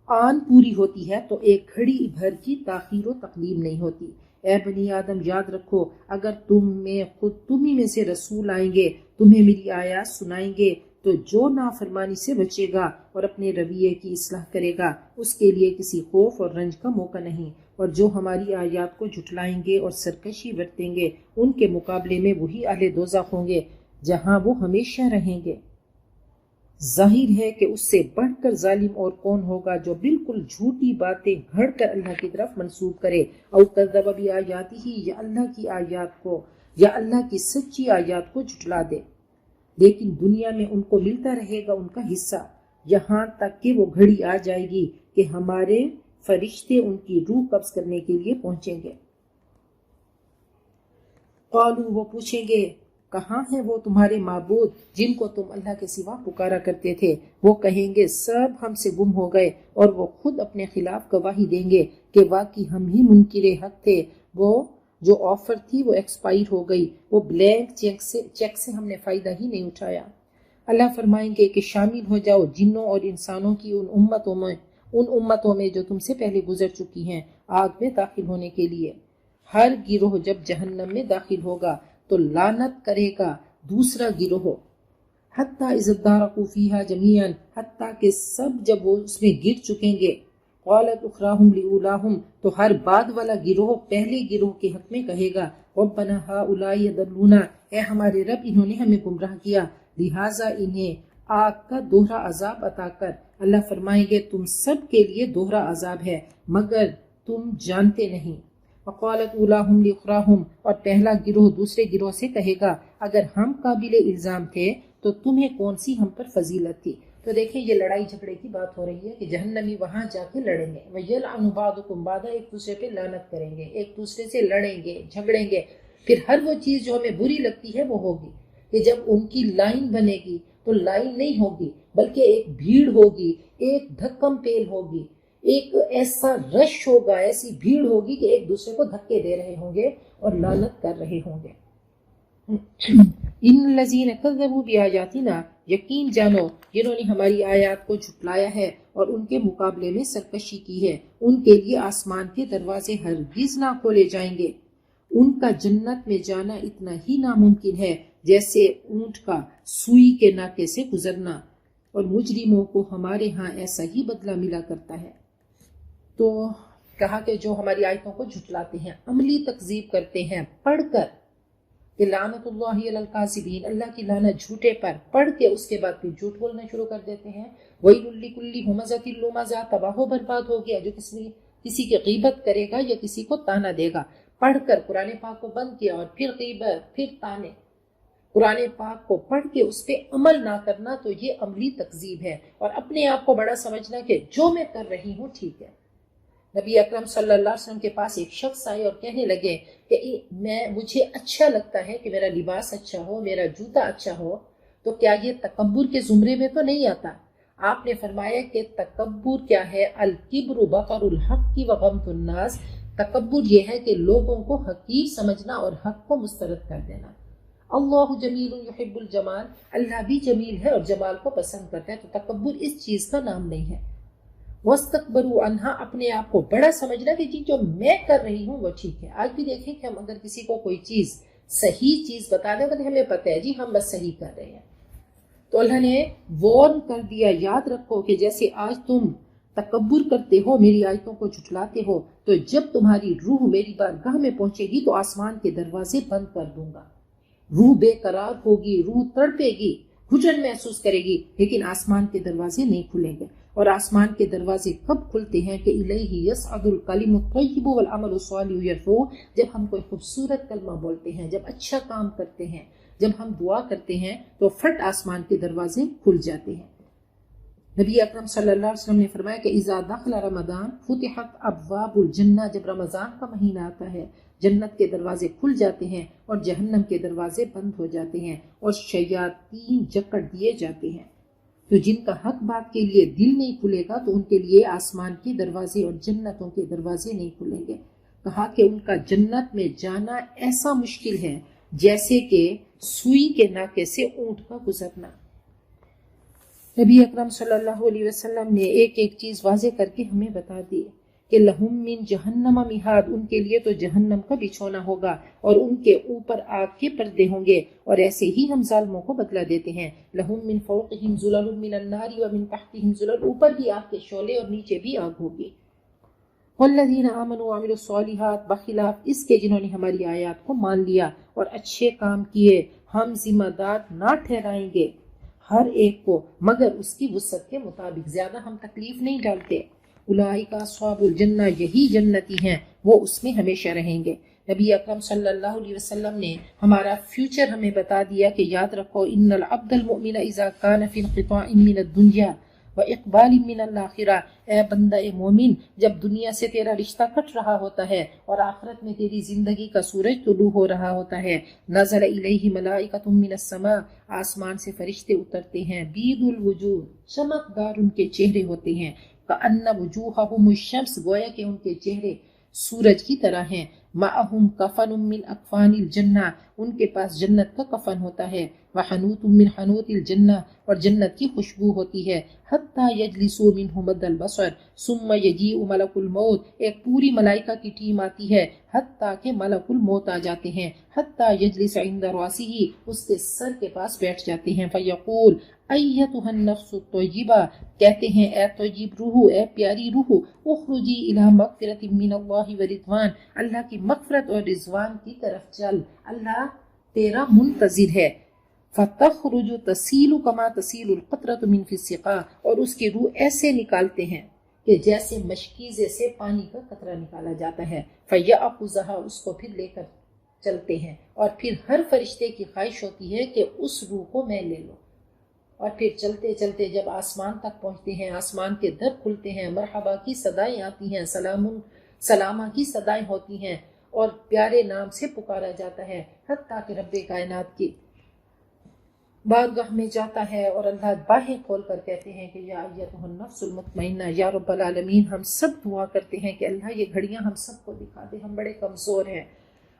آن پوری ہوتی ہے تو ایک گھڑی بھر کی تاخیر و تقدیم نہیں ہوتی۔ اے بنی آدم یاد رکھو، اگر تمہیں میں سے رسول آئیں گے، تمہیں میری آیات سنائیں گے، تو جو نافرمانی سے بچے گا اور اپنے رویے کی اصلاح کرے گا اس کے لیے کسی خوف اور رنج کا موقع نہیں، اور جو ہماری آیات کو جھٹلائیں گے اور سرکشی برتیں گے ان کے مقابلے میں وہی اہل دوزخ ہوں گے جہاں وہ ہمیشہ رہیں گے۔ ظاہر ہے کہ اس سے بڑھ کر ظالم اور کون ہوگا جو بالکل جھوٹی باتیں گھڑ کر اللہ کی طرف منسوب کرے، او کذب بآیاتہ، یا اللہ کی آیات کو یا اللہ کی سچی آیات کو جھٹلا دے۔ لیکن دنیا میں ان کو ملتا رہے گا ان کا حصہ، یہاں تک کہ وہ گھڑی آ جائے گی کہ ہمارے فرشتے ان کی روح قبض کرنے کے لیے پہنچیں گے۔ قالوا، وہ پوچھیں گے کہاں ہیں وہ تمہارے معبود جن کو تم اللہ کے سوا پکارا کرتے تھے؟ وہ کہیں گے سب ہم سے گم ہو گئے، اور وہ خود اپنے خلاف گواہی دیں گے کہ واقعی ہم ہی منکر حق تھے، وہ جو آفر تھی وہ ایکسپائر ہو گئی، وہ بلینک چیک سے ہم نے فائدہ ہی نہیں اٹھایا۔ اللہ فرمائیں گے کہ شامل ہو جاؤ جنوں اور انسانوں کی ان امتوں میں جو تم سے پہلے گزر چکی ہیں، آگ میں داخل ہونے کے لیے۔ ہر گروہ جب جہنم میں داخل ہوگا تو لعنت کرے گا دوسرا گروہ، حتیٰ اذا ادارکوا فیہا جمیعا، حتیٰ کہ سب جب وہ اس میں گر چکیں گے، قالت اخراہم لاولاہم، تو ہر بعد والا گروہ پہلے گروہ کے حق میں کہے گا ربنا ہؤلاء یضلونا، اے ہمارے رب انہوں نے ہمیں گمراہ کیا، لہٰذا انہیں آگ کا دوہرا عذاب عطا کر۔ اللہ فرمائیں گے تم سب کے لیے دوہرا عذاب ہے مگر تم جانتے نہیں۔ وقالت اولاہم لاخراہم، اور پہلا گروہ دوسرے گروہ سے کہے گا اگر ہم قابل الزام تھے تو تمہیں کون سی ہم پر فضیلت تھی۔ تو دیکھیں یہ لڑائی جھگڑے کی بات ہو رہی ہے کہ جہنمی وہاں جا کے لڑیں گے، وَيَلْعَنُ بَعْضُكُمْ بَعْضًا، ایک دوسرے پہ لعنت کریں گے، ایک دوسرے سے لڑیں گے جھگڑیں گے۔ پھر ہر وہ چیز جو ہمیں بری لگتی ہے وہ ہوگی کہ جب ان کی لائن بنے گی تو لائن نہیں ہوگی بلکہ ایک بھیڑ ہوگی، ایک دھکم پیل ہوگی، ایک ایسا رش ہوگا، ایسی بھیڑ ہوگی کہ ایک دوسرے کو دھکے دے رہے ہوں گے اور لعنت کر رہے ہوں گے۔ ان الذین کذبوا بآیاتنا، یقین جانو جنہوں نے ہماری آیات کو جھٹلایا ہے اور ان کے مقابلے میں سرکشی کی ہے، ان کے لیے آسمان کے دروازے ہرگز نہ کھولے جائیں گے، ان کا جنت میں جانا اتنا ہی ناممکن ہے جیسے اونٹ کا سوئی کے ناکے سے گزرنا، اور مجرموں کو ہمارے ہاں ایسا ہی بدلہ ملا کرتا ہے۔ تو کہا کہ جو ہماری آیتوں کو جھٹلاتے ہیں، عملی تکذیب کرتے ہیں پڑھ کر، کہ لعنت اللہ علی الکاذبین، اللہ کی لعنت جھوٹے پر، پڑھ کے اس کے بعد پھر جھوٹ بولنا شروع کر دیتے ہیں۔ وَيْلٌ لِكُلِّ ہُمَزَةٍ لُمَزَةٍ، تباہ و برباد ہو گیا جو کسی کی غیبت کرے گا یا کسی کو تانا دے گا۔ پڑھ کر قرآن پاک کو بند کیا اور پھر غیبت، پھر تانے، قرآن پاک کو پڑھ کے اس پہ عمل نہ کرنا، تو یہ عملی تکذیب ہے، اور اپنے آپ کو بڑا سمجھنا کہ جو میں کر رہی ہوں ٹھیک ہے۔ نبی اکرم صلی اللہ علیہ وسلم کے پاس ایک شخص آئے اور کہنے لگے کہ مجھے اچھا لگتا ہے کہ میرا لباس اچھا ہو، میرا جوتا اچھا ہو، تو کیا یہ تکبر کے زمرے میں تو نہیں آتا؟ آپ نے فرمایا کہ تکبر کیا ہے؟ الکبر بطر الحق وغمط الناس، تکبر یہ ہے کہ لوگوں کو حقیر سمجھنا اور حق کو مسترد کر دینا۔ اللہ جمیل یحب الجمال، اللہ بھی جمیل ہے اور جمال کو پسند کرتا ہے، تو تکبر اس چیز کا نام نہیں ہے۔ وَاسْتَكْبَرُوا عَنْهَا، اپنے آپ کو بڑا سمجھنا کہ جی جو میں کر رہی ہوں وہ ٹھیک ہے۔ آج بھی دیکھیں کہ ہم اگر کسی کو کوئی چیز صحیح چیز بتا دے کہ ہمیں پتہ ہے جی ہم بس صحیح کر رہے ہیں. تو اللہ نے وارن کر دیا، یاد رکھو کہ جیسے آج تم تکبر کرتے ہو، میری آیتوں کو جھٹلاتے ہو، تو جب تمہاری روح میری بارگاہ میں پہنچے گی تو آسمان کے دروازے بند کر دوں گا. روح بے قرار ہوگی، روح تڑپے گی، گھٹن محسوس کرے گی، لیکن آسمان کے دروازے نہیں کھلیں گے. اور آسمان کے دروازے کب کھلتے ہیں کہ الیہ یصعد الکلم الطیب والعمل الصالح یرفعہ، جب ہم کوئی خوبصورت کلمہ بولتے ہیں، جب اچھا کام کرتے ہیں، جب ہم دعا کرتے ہیں تو فٹ آسمان کے دروازے کھل جاتے ہیں. نبی اکرم صلی اللہ علیہ وسلم نے فرمایا کہ اذا دخل رمضان فتحت ابواب الجنہ، جب رمضان کا مہینہ آتا ہے جنت کے دروازے کھل جاتے ہیں اور جہنم کے دروازے بند ہو جاتے ہیں اور شیاطین جکڑ دیے جاتے ہیں. تو جن کا حق بات کے لیے دل نہیں کھلے گا تو ان کے لیے آسمان کے دروازے اور جنتوں کے دروازے نہیں کھلیں گے. کہا کہ ان کا جنت میں جانا ایسا مشکل ہے جیسے کہ سوئی کے ناکے سے اونٹ کا گزرنا. نبی اکرم صلی اللہ علیہ وسلم نے ایک ایک چیز واضح کر کے ہمیں بتا دی کہ لہم من جہنم مہاد، ان کے لیے تو جہنم کا بچھونا ہوگا اور ان کے اوپر آگ کے پردے ہوں گے. اور ایسے ہی ہم ظالموں کو بدلہ دیتے ہیں. لہم من فوقہم ظلل من النار ومن تحتہم ظلل، اوپر بھی آگ کے شعلے اور نیچے بھی آگ ہوگی. والذین آمنوا وعملوا الصالحات، بخلاف اس کے جنہوں نے ہماری آیات کو مان لیا اور اچھے کام کیے، ہم ذمہ دار نہ ٹھہرائیں گے ہر ایک کو مگر اس کی وسعت کے مطابق، زیادہ ہم تکلیف نہیں ڈالتے. اولئک اصحاب الجنہ، یہی جنتی ہیں، وہ اس میں ہمیشہ رہیں گے. نبی اکرم صلی اللہ علیہ وسلم نے ہمارا فیوچر ہمیں بتا دیا کہ یاد رکھو ان العبد المؤمن اذا كان في انقطاع من الدنيا واقبال من الاخرہ، اے بندہ مومن، جب دنیا سے تیرا رشتہ کٹ رہا ہوتا ہے اور آخرت میں تیری زندگی کا سورج طلوع ہو رہا ہوتا ہے، نزل الیہ ملائکۃ من السماء، آسمان سے فرشتے اترتے ہیں، بید الوجوہ، چمکدار ان کے چہرے ہوتے ہیں، کأن وجوہہم الشمس، گویا کہ ان کے چہرے سورج کی طرح ہیں. معہم کفن من اکفان الجنہ، ان کے پاس جنت کا کفن ہوتا ہے. وحنوت من حنوت الجنہ، اور جنت کی خوشبو ہوتی ہے. حتی یجلسوا منہ مد البصر ثم یجیء ملک الموت، ایک پوری ملائکہ کی ٹیم آتی ہے حتیٰ کہ ملک الموت آ جاتے ہیں. حتی یجلس عند راسہ، اس کے سر کے پاس بیٹھ جاتے ہیں. فیقول ایتھا النفس الطیبہ، کہتے ہیں اے طیب روح، اے پیاری روح، اخرجی الی مغفرۃ من اللہ ورضوان، اللہ کی مغفرت اور رضوان کی طرف چل، اللہ تیرا منتظر ہے. فتخرج تسیل کما تسیل القطرۃ من فی السقاء، اور اس کی روح ایسے نکالتے ہیں کہ جیسے مشکیزے سے پانی کا قطرہ نکالا جاتا ہے. فیأخذھا، اس کو پھر لے کر چلتے ہیں. اور پھر ہر فرشتے کی خواہش ہوتی ہے کہ اس روح کو میں لے لوں. اور پھر چلتے چلتے جب آسمان تک پہنچتے ہیں، آسمان کے در کھلتے ہیں، مرحبا کی صدائیں آتی ہیں، سلامہ کی صدائیں ہوتی ہیں اور پیارے نام سے پکارا جاتا ہے، حتیٰ کہ رب کائنات کی بارگاہ میں جاتا ہے اور اللہ باہیں کھول کر کہتے ہیں کہ یا ایتھا النفس المطمئنہ، یا رب العالمین. ہم سب دعا کرتے ہیں کہ اللہ یہ گھڑیاں ہم سب کو دکھا دے، ہم بڑے کمزور ہیں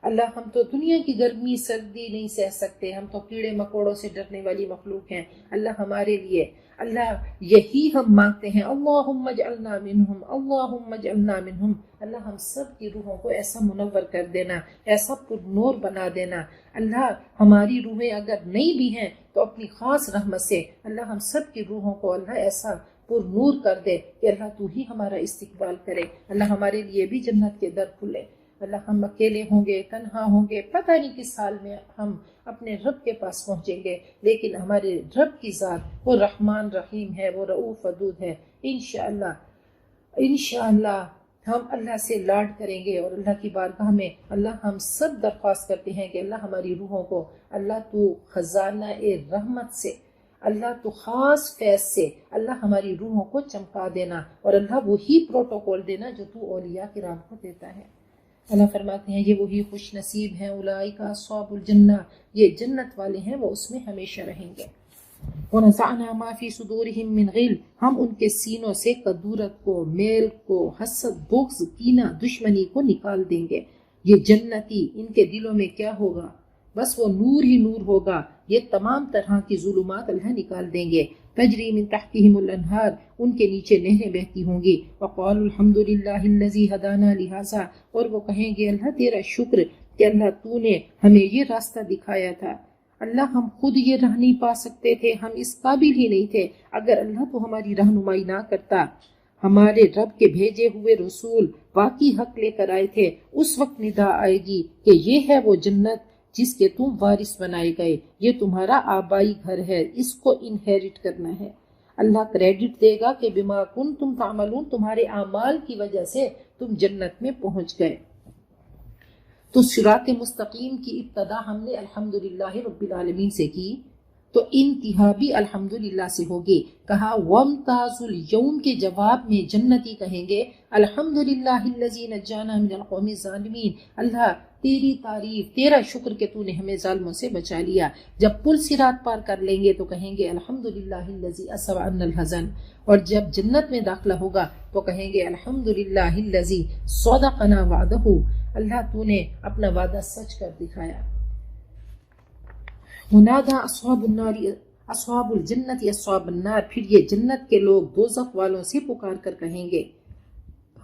اللہ، ہم تو دنیا کی گرمی سردی نہیں سہ سکتے، ہم تو کیڑے مکوڑوں سے ڈرنے والی مخلوق ہیں. اللہ ہمارے لیے، اللہ یہی ہم مانگتے ہیں، اللہم اجعلنا منہم، اللہم اجعلنا منہم. اللہ ہم سب کی روحوں کو ایسا منور کر دینا، ایسا پر نور بنا دینا. اللہ ہماری روحیں اگر نہیں بھی ہیں تو اپنی خاص رحمت سے اللہ ہم سب کی روحوں کو اللہ ایسا پر نور کر دے کہ اللہ تو ہی ہمارا استقبال کرے. اللہ ہمارے لیے بھی جنت کے در کھلے. اللہ ہم اکیلے ہوں گے، تنہا ہوں گے، پتہ نہیں کس حال میں ہم اپنے رب کے پاس پہنچیں گے، لیکن ہمارے رب کی ذات وہ رحمان رحیم ہے، وہ رؤوف ودود ہے. انشاءاللہ ہم اللہ سے لاڈ کریں گے اور اللہ کی بارگاہ میں اللہ ہم سب درخواست کرتے ہیں کہ اللہ ہماری روحوں کو، اللہ تو خزانہ رحمت سے، اللہ تو خاص فیض سے اللہ ہماری روحوں کو چمکا دینا، اور اللہ وہی پروٹوکول دینا جو تو اولیاء کرام کو دیتا ہے. اللہ فرماتے ہیں یہ وہی خوش نصیب ہیں، اولئک اصحاب الجنہ، یہ جنت والے ہیں، وہ اس میں ہمیشہ رہیں گے. وَنَزَعْنَا مَا فِي صُدُورِهِم مِّن غِلٍّ، ہم ان کے سینوں سے کدورت کو، میل کو، حسد، بغض، کینہ، دشمنی کو نکال دیں گے. یہ جنتی، ان کے دلوں میں کیا ہوگا؟ بس وہ نور ہی نور ہوگا. یہ تمام طرح کی ظلمات اللہ نکال دیں گے. تجری من تحتہم الانہار، ان کے نیچے نہریں بہتی ہوں گی. وقالوا الحمد للہ الذی ہدانا لہذا، اور وہ کہیں گے اللہ تیرا شکر کہ اللہ تو نے ہمیں یہ راستہ دکھایا تھا، اللہ ہم خود یہ راہ نہیں پا سکتے تھے، ہم اس قابل ہی نہیں تھے، اگر اللہ تو ہماری رہنمائی نہ کرتا۔ ہمارے رب کے بھیجے ہوئے رسول واقعی حق لے کر آئے تھے، اس وقت ندا آئے گی کہ یہ ہے وہ جنت جس کے تم وارث بنائے گئے، یہ تمہارا آبائی گھر ہے، اس کو انہیرٹ کرنا ہے۔ اللہ کریڈٹ دے گا کہ بما کنتم تعملون، تمہارے اعمال کی وجہ سے تم جنت میں پہنچ گئے۔ تو صراط مستقیم کی ابتدا ہم نے الحمدللہ رب العالمین سے کی، تو انتہا بھی الحمدللہ سے ہوگی۔ کہا وامتاز اليوم کے جواب میں جنتی کہیں گے الحمدللہ الذی نجانا من القوم الظالمین، اللہ تیری تعریف، تیرا شکر کہ تو نے ہمیں ظالموں سے بچا لیا۔ جب پل صراط پار کر لیں گے تو کہیں گے الحمدللہ الذی اذهب عنا الحزن، اور جب جنت میں داخلہ ہوگا تو کہیں گے الحمدللہ الذی صدقنا وعدہ، اللہ تو نے اپنا وعدہ سچ کر دکھایا۔ منادى اصحاب النار اصحاب الجنت اصحاب النار، پھر یہ جنت کے لوگ دوزخ والوں سے پکار کر کہیں گے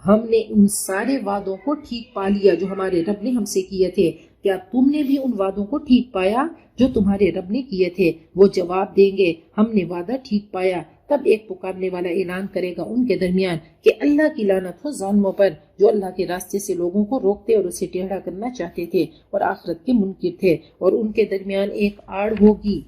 ہم نے ان سارے وعدوں کو ٹھیک پا لیا جو ہمارے رب نے ہم سے کیے تھے، کیا تم نے بھی ان وعدوں کو ٹھیک پایا جو تمہارے رب نے کیے تھے؟ وہ جواب دیں گے ہم نے وعدہ ٹھیک پایا۔ تب ایک پکارنے والا اعلان کرے گا ان کے درمیان کہ اللہ کی لعنت ہو ظالموں پر جو اللہ کے راستے سے لوگوں کو روکتے اور اسے ٹیڑھا کرنا چاہتے تھے اور آخرت کے منکر تھے، اور ان کے درمیان ایک آڑ ہوگی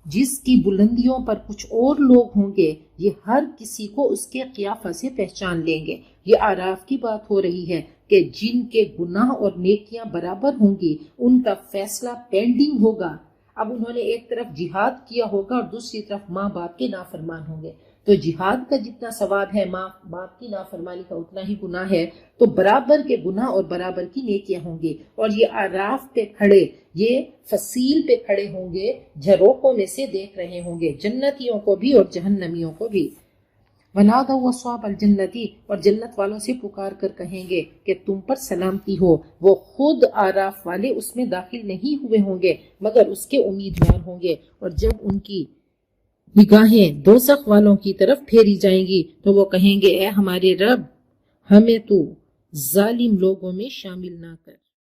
جس کی بلندیوں پر کچھ اور لوگ ہوں گے، یہ ہر کسی کو اس کے قیافہ سے پہچان لیں گے۔ یہ اعراف کی بات ہو رہی ہے کہ جن کے گناہ اور نیکیاں برابر ہوں گی ان کا فیصلہ پینڈنگ ہوگا۔ اب انہوں نے ایک طرف جہاد کیا ہوگا اور دوسری طرف ماں باپ کے نافرمان ہوں گے، تو جہاد کا جتنا ثواب ہے ماں باپ کی نافرمانی کا اتنا ہی گناہ ہے، تو برابر کے گناہ اور برابر کی نیکیاں ہوں گی، اور یہ اعراف پہ کھڑے، یہ فصیل پہ کھڑے ہوں گے، جھروکوں میں سے دیکھ رہے ہوں گے جنتیوں کو بھی اور جہنمیوں کو بھی۔ وَنَادَوْا أَصْحَابَ الْجَنَّةِ، اور جنت والوں سے پکار کر کہیں گے کہ تم پر سلامتی ہو۔ وہ خود اعراف والے اس میں داخل نہیں ہوئے ہوں گے مگر اس کے امیدوار ہوں گے، اور جب ان کی نگاہیں دوزخ والوں کی طرف پھیری جائیں گی تو وہ کہیں گے اے ہمارے رب، ہمیں تو ظالم لوگوں میں شامل نہ کر۔